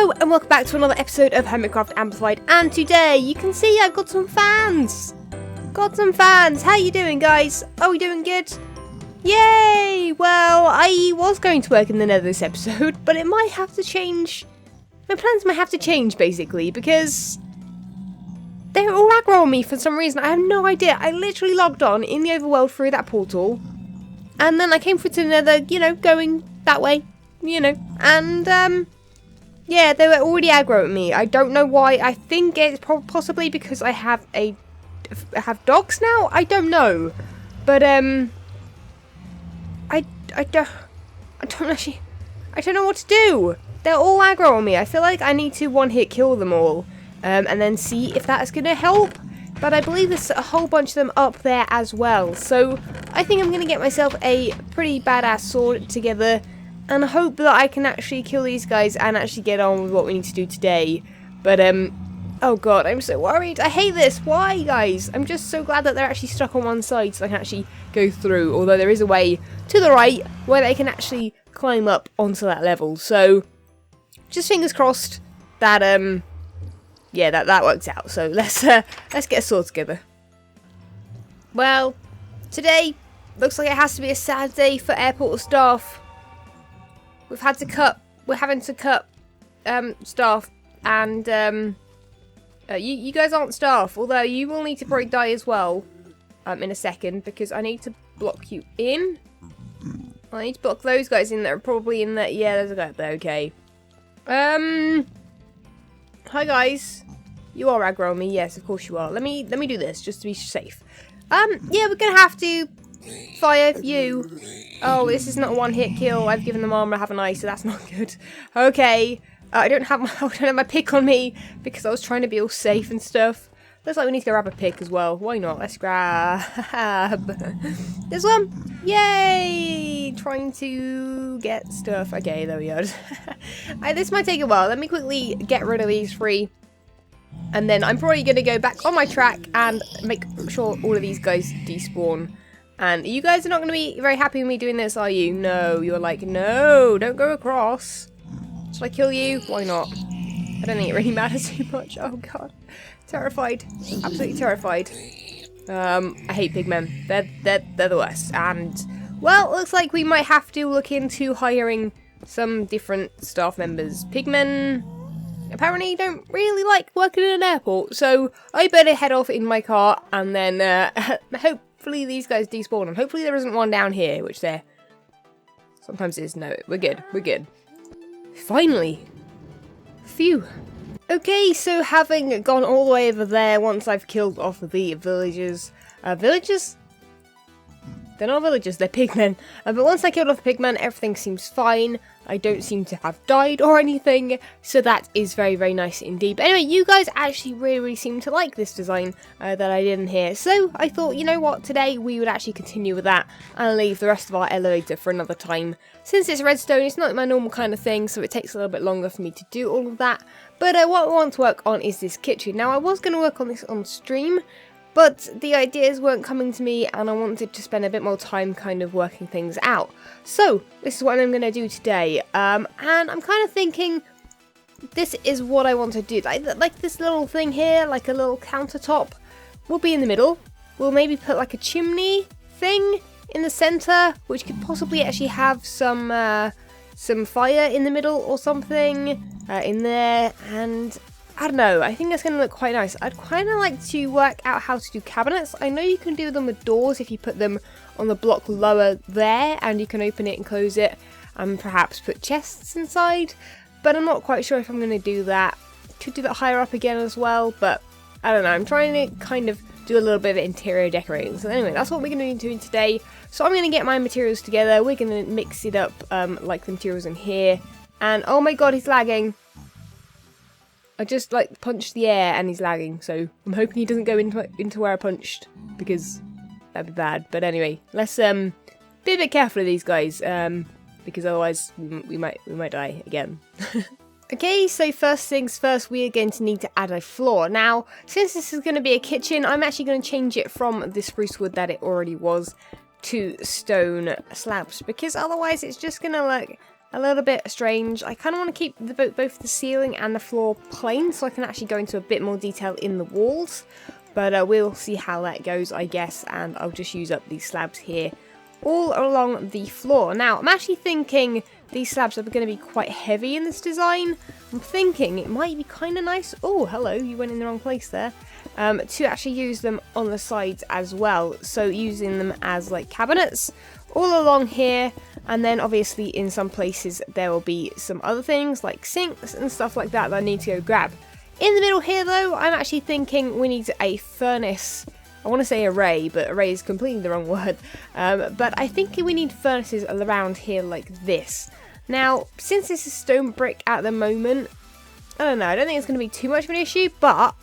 Hello and welcome back to another episode of Hermitcraft Amplified, and today you can see I've got some fans! How you doing, guys? Are we doing good? Yay! Well, I was going to work in the Nether this episode, but it might have to change. My plans might have to change, basically, because they're all aggro on me for some reason. I have no idea. I literally logged on in the overworld through that portal, and then I came through to the Nether, you know, going that way, you know, and, yeah, they were already aggro at me. I don't know why. I think it's possibly because I have dogs now? I don't know. But, I don't know what to do. They're all aggro on me. I feel like I need to one-hit kill them all. And then see if that's going to help. But I believe there's a whole bunch of them up there as well. So, I think I'm going to get myself a pretty badass sword together. And hope that I can actually kill these guys and actually get on with what we need to do today. But, oh god, I'm so worried. I hate this. Why, guys? I'm just so glad that they're actually stuck on one side so I can actually go through. Although there is a way to the right where they can actually climb up onto that level. So, just fingers crossed that, yeah, that works out. So, let's get a sword together. Well, today looks like it has to be a sad day for airport staff. We're having to cut staff, and you guys aren't staff, although you will need to probably die as well in a second, because I need to block you in. I need to block those guys in that are probably in there. Yeah, there's a guy there, okay. Hi guys. You are aggro on me, yes, of course you are. Let me do this, just to be safe. Yeah, we're gonna have to fire you. Oh, this is not a one-hit kill. I've given them armor, haven't I? So that's not good. Okay. I don't have my pick on me because I was trying to be all safe and stuff. Looks like we need to grab a pick as well. Why not? Let's grab this one. Yay! Trying to get stuff. Okay, there we go. This might take a while. Let me quickly get rid of these three. And then I'm probably going to go back on my track and make sure all of these guys despawn. And you guys are not going to be very happy with me doing this, are you? No, you're like, no, don't go across. Should I kill you? Why not? I don't think it really matters too much. Oh god, terrified, absolutely terrified. I hate pigmen. They're the worst. And well, it looks like we might have to look into hiring some different staff members. Pigmen apparently don't really like working in an airport, so I better head off in my car and then hopefully these guys despawn, and hopefully there isn't one down here, which there sometimes is. No, we're good. We're good. Finally. Phew. Okay, so having gone all the way over there, once I've killed off the villagers. Villagers? They're not villagers, they're pigmen. But once I killed off the pigmen, everything seems fine. I don't seem to have died or anything, so that is very, very nice indeed. But anyway, you guys actually really seem to like this design that I did in here. So I thought, you know what, today we would actually continue with that and leave the rest of our elevator for another time. Since it's redstone, it's not my normal kind of thing, so it takes a little bit longer for me to do all of that. But what I want to work on is this kitchen. Now, I was going to work on this on stream, but the ideas weren't coming to me, and I wanted to spend a bit more time kind of working things out. So, this is what I'm going to do today. And I'm kind of thinking, this is what I want to do. Like this little thing here, like a little countertop, will be in the middle. We'll maybe put like a chimney thing in the center, which could possibly actually have some fire in the middle or something in there, and I don't know, I think that's going to look quite nice. I'd kind of like to work out how to do cabinets. I know you can do them with doors if you put them on the block lower there, and you can open it and close it, and perhaps put chests inside, but I'm not quite sure if I'm going to do that. Could do that higher up again as well, but I don't know, I'm trying to kind of do a little bit of interior decorating. So anyway, that's what we're going to be doing today. So I'm going to get my materials together, we're going to mix it up like the materials in here, and oh my god, he's lagging. I just like punched the air and he's lagging, so I'm hoping he doesn't go into where I punched, because that'd be bad. But anyway, let's be a bit careful of these guys, because otherwise we might die again. Okay, so first things first, we are going to need to add a floor. Now, since this is going to be a kitchen, I'm actually going to change it from the spruce wood that it already was to stone slabs, because otherwise it's just going to look a little bit strange. I kind of want to keep both the ceiling and the floor plain so I can actually go into a bit more detail in the walls. But we'll see how that goes, I guess, and I'll just use up these slabs here all along the floor. Now, I'm actually thinking these slabs are going to be quite heavy in this design. I'm thinking it might be kind of nice. Oh, hello, you went in the wrong place there. To actually use them on the sides as well. So using them as like cabinets all along here. And then obviously in some places there will be some other things like sinks and stuff like that that I need to go grab. In the middle here though, I'm actually thinking we need a furnace. I want to say array, but array is completely the wrong word. But I think we need furnaces around here like this. Now, since this is stone brick at the moment, I don't know, I don't think it's going to be too much of an issue, but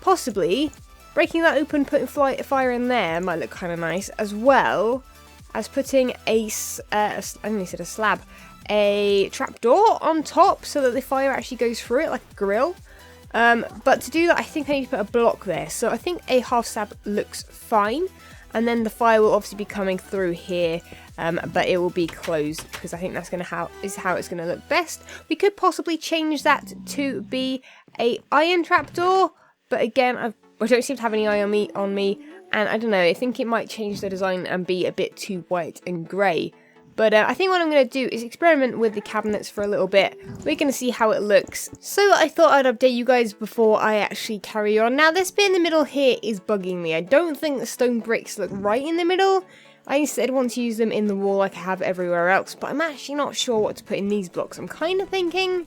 possibly breaking that open, putting fire in there might look kind of nice, as well as putting I nearly said a slab, a trapdoor on top so that the fire actually goes through it like a grill. But to do that, I think I need to put a block there. So I think a half slab looks fine. And then the fire will obviously be coming through here, but it will be closed because I think that's how it's going to look best. We could possibly change that to be a iron trapdoor, but again, I don't seem to have any iron on me, and I don't know. I think it might change the design and be a bit too white and grey. But I think what I'm going to do is experiment with the cabinets for a little bit. We're going to see how it looks. So I thought I'd update you guys before I actually carry on. Now this bit in the middle here is bugging me. I don't think the stone bricks look right in the middle. I instead want to use them in the wall like I have everywhere else. But I'm actually not sure what to put in these blocks. I'm kind of thinking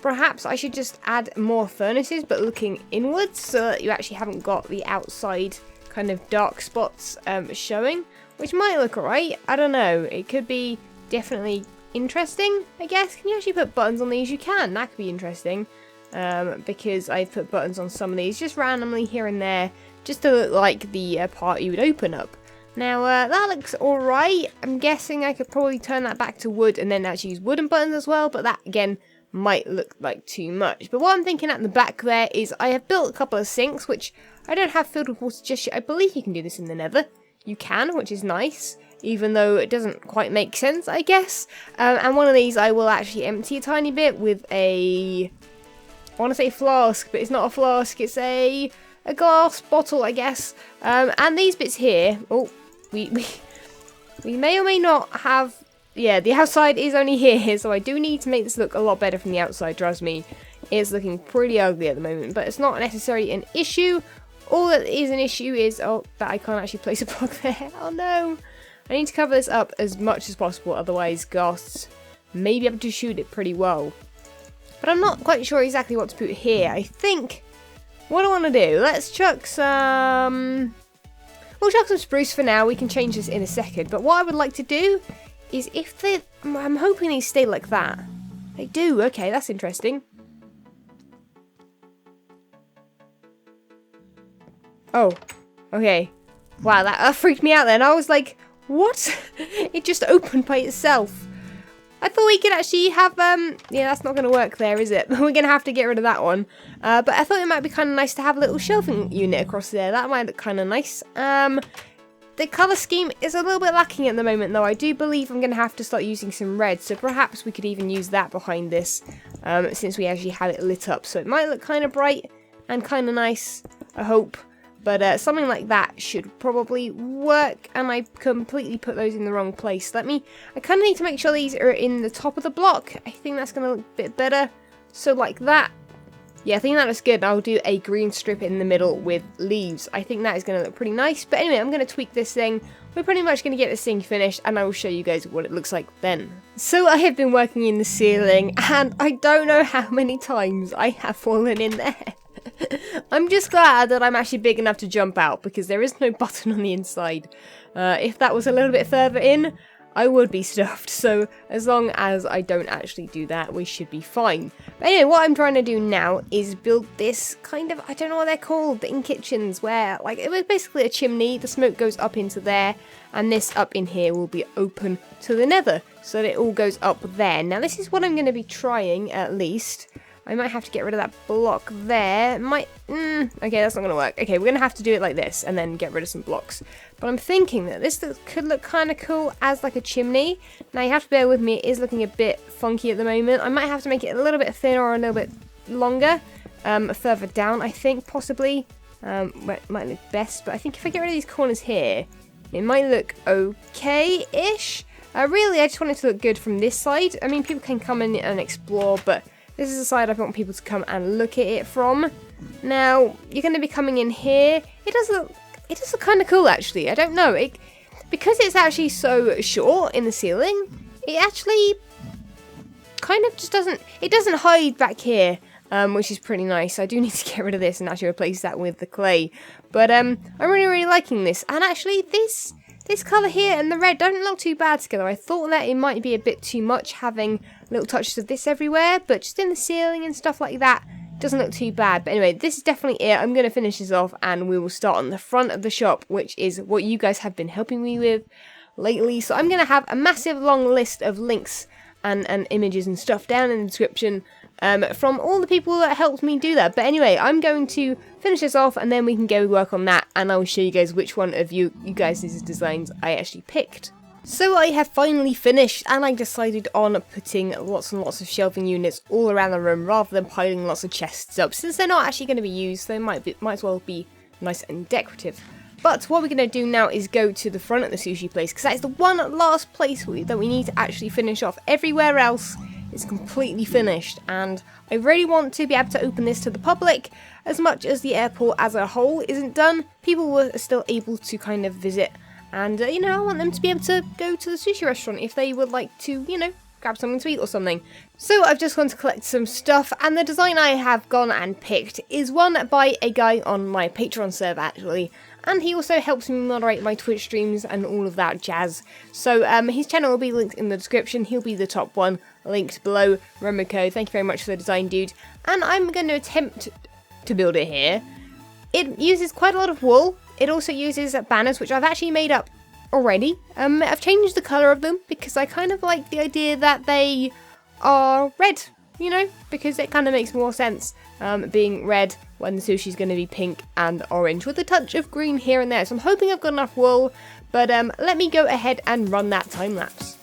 perhaps I should just add more furnaces but looking inwards so that you actually haven't got the outside kind of dark spots showing. Which might look alright, I don't know, it could be definitely interesting, I guess. Can you actually put buttons on these? You can, that could be interesting. Because I've put buttons on some of these, just randomly here and there, just to look like the part you would open up. Now, that looks alright. I'm guessing I could probably turn that back to wood and then actually use wooden buttons as well, but that, again, might look like too much. But what I'm thinking at the back there is I have built a couple of sinks, which I don't have filled with water just yet. I believe you can do this in the Nether. You can, which is nice, even though it doesn't quite make sense, I guess. And one of these I will actually empty a tiny bit with I want to say flask, but it's not a flask, it's a glass bottle, I guess. And these bits here, oh, we may or may not have, yeah, the outside is only here, so I do need to make this look a lot better from the outside, trust me. It's looking pretty ugly at the moment, but it's not necessarily an issue. All that is an issue is, that I can't actually place a block there. Oh no! I need to cover this up as much as possible, otherwise ghosts may be able to shoot it pretty well. But I'm not quite sure exactly what to put here. I think, what I want to do, let's chuck some... We'll chuck some spruce for now, we can change this in a second. But what I would like to do is if they... I'm hoping they stay like that. They do, okay, that's interesting. Oh, okay. Wow, that freaked me out then. I was like, what? It just opened by itself. I thought we could actually have, yeah, that's not going to work there, is it? We're going to have to get rid of that one. But I thought it might be kind of nice to have a little shelving unit across there. That might look kind of nice. The colour scheme is a little bit lacking at the moment, though. I do believe I'm going to have to start using some red, so perhaps we could even use that behind this, since we actually had it lit up. So it might look kind of bright and kind of nice, I hope. But something like that should probably work, and I completely put those in the wrong place. I kind of need to make sure these are in the top of the block. I think that's going to look a bit better. So like that. Yeah, I think that looks good. I'll do a green strip in the middle with leaves. I think that is going to look pretty nice. But anyway, I'm going to tweak this thing. We're pretty much going to get this thing finished, and I will show you guys what it looks like then. So I have been working in the ceiling, and I don't know how many times I have fallen in there. I'm just glad that I'm actually big enough to jump out, because there is no button on the inside. If that was a little bit further in, I would be stuffed. So as long as I don't actually do that, we should be fine. But anyway, what I'm trying to do now is build this kind of, I don't know what they're called, in kitchens, where like it was basically a chimney. The smoke goes up into there, and this up in here will be open to the Nether, so that it all goes up there. Now this is what I'm going to be trying at least. I might have to get rid of that block there. Okay, that's not going to work. Okay, we're going to have to do it like this and then get rid of some blocks. But I'm thinking that this could look kind of cool as like a chimney. Now, you have to bear with me. It is looking a bit funky at the moment. I might have to make it a little bit thinner or a little bit longer. Further down, I think, possibly. Where it might look best. But I think if I get rid of these corners here, it might look okay-ish. Really, I just want it to look good from this side. I mean, people can come in and explore, but this is the side I want people to come and look at it from. Now, you're going to be coming in here. It does look kind of cool, actually. I don't know. Because it's actually so short in the ceiling, it actually kind of just doesn't hide back here, which is pretty nice. I do need to get rid of this and actually replace that with the clay. But I'm really, really liking this. And actually, this colour here and the red don't look too bad together. I thought that it might be a bit too much having little touches of this everywhere, but just in the ceiling and stuff like that, doesn't look too bad. But anyway, this is definitely it. I'm going to finish this off and we will start on the front of the shop, which is what you guys have been helping me with lately. So I'm going to have a massive long list of links and images and stuff down in the description from all the people that helped me do that. But anyway, I'm going to finish this off and then we can go work on that and I'll show you guys which one of you guys' designs I actually picked. So I have finally finished and I decided on putting lots and lots of shelving units all around the room rather than piling lots of chests up. Since they're not actually going to be used, they might as well be nice and decorative. But what we're going to do now is go to the front of the sushi place because that is the one last place that we need to actually finish off. Everywhere else is completely finished and I really want to be able to open this to the public. As much as the airport as a whole isn't done, people were still able to kind of visit. And, you know, I want them to be able to go to the sushi restaurant if they would like to, you know, grab something to eat or something. So I've just gone to collect some stuff, and the design I have gone and picked is one by a guy on my Patreon server, actually. And he also helps me moderate my Twitch streams and all of that jazz. So his channel will be linked in the description. He'll be the top one, linked below. Remuko, thank you very much for the design, dude. And I'm going to attempt to build it here. It uses quite a lot of wool. It also uses banners, which I've actually made up already. I've changed the colour of them because I kind of like the idea that they are red, you know, because it kind of makes more sense being red when the sushi's going to be pink and orange with a touch of green here and there. So I'm hoping I've got enough wool, but let me go ahead and run that time lapse.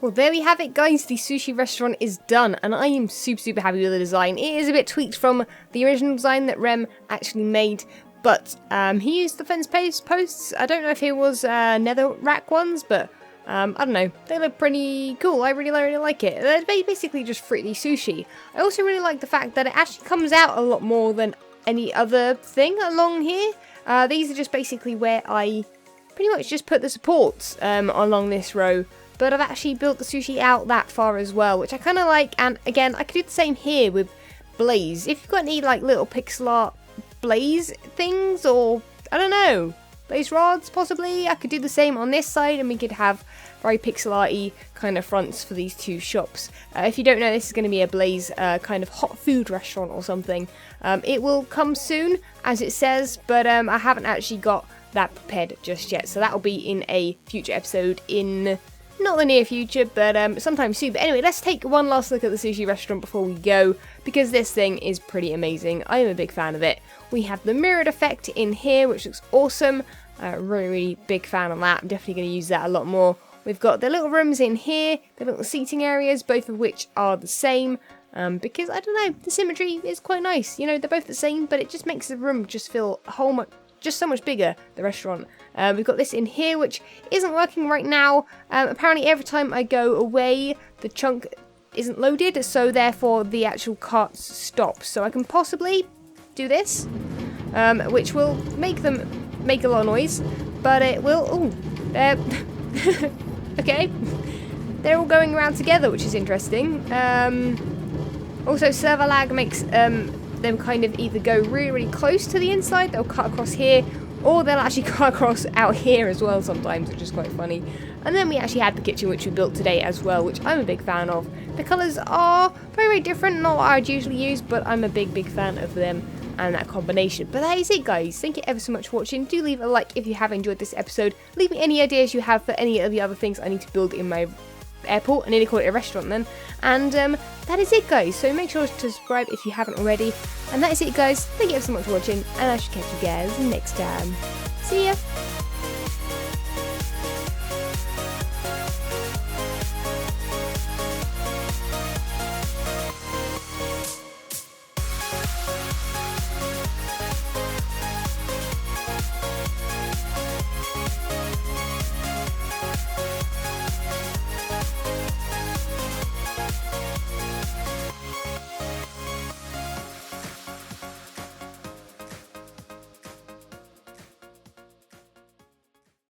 Well, there we have it, guys. The sushi restaurant is done, and I am super happy with the design. It is a bit tweaked from the original design that Rem actually made, but he used the fence posts. I don't know if it was nether rack ones, but I don't know. They look pretty cool. I really like it. They're basically just 3D sushi. I also really like the fact that it actually comes out a lot more than any other thing along here. These are just basically where I pretty much just put the supports along this row. But I've actually built the sushi out that far as well, which I kind of like. And again, I could do the same here with blaze. If you've got any like little pixel art blaze things, or I don't know, blaze rods possibly, I could do the same on this side, and we could have very pixel arty kind of fronts for these two shops. If you don't know, this is going to be a blaze kind of hot food restaurant or something. It will come soon, as it says, but I haven't actually got that prepared just yet. So that will be in a future episode in not the near future, but sometime soon. But anyway, let's take one last look at the sushi restaurant before we go, because this thing is pretty amazing. I am a big fan of it. We have the mirrored effect in here, which looks awesome. Really big fan of that. I'm definitely going to use that a lot more. We've got the little rooms in here, the little seating areas, both of which are the same. Because, I don't know, the symmetry is quite nice. You know, they're both the same, but it just makes the room just feel just so much bigger, the restaurant. We've got this in here, which isn't working right now. Apparently every time I go away, the chunk isn't loaded, so therefore the actual carts stop. So I can possibly do this, which will make them make a lot of noise, but it will... Oh, they're... okay. They're all going around together, which is interesting. Also, server lag makes them kind of either go really, really close to the inside, they'll cut across here, or they'll actually cut across out here as well sometimes, which is quite funny. And then we actually had the kitchen, which we built today as well, which I'm a big fan of. The colours are very, very different, not what I'd usually use, but I'm a big, big fan of them and that combination. But that is it, guys. Thank you ever so much for watching. Do leave a like if you have enjoyed this episode. Leave me any ideas you have for any of the other things I need to build in my airport. I nearly call it a restaurant then. And that is it, guys. So make sure to subscribe if you haven't already. And that is it, guys. Thank you ever so much for watching, and I shall catch you guys next time. See ya!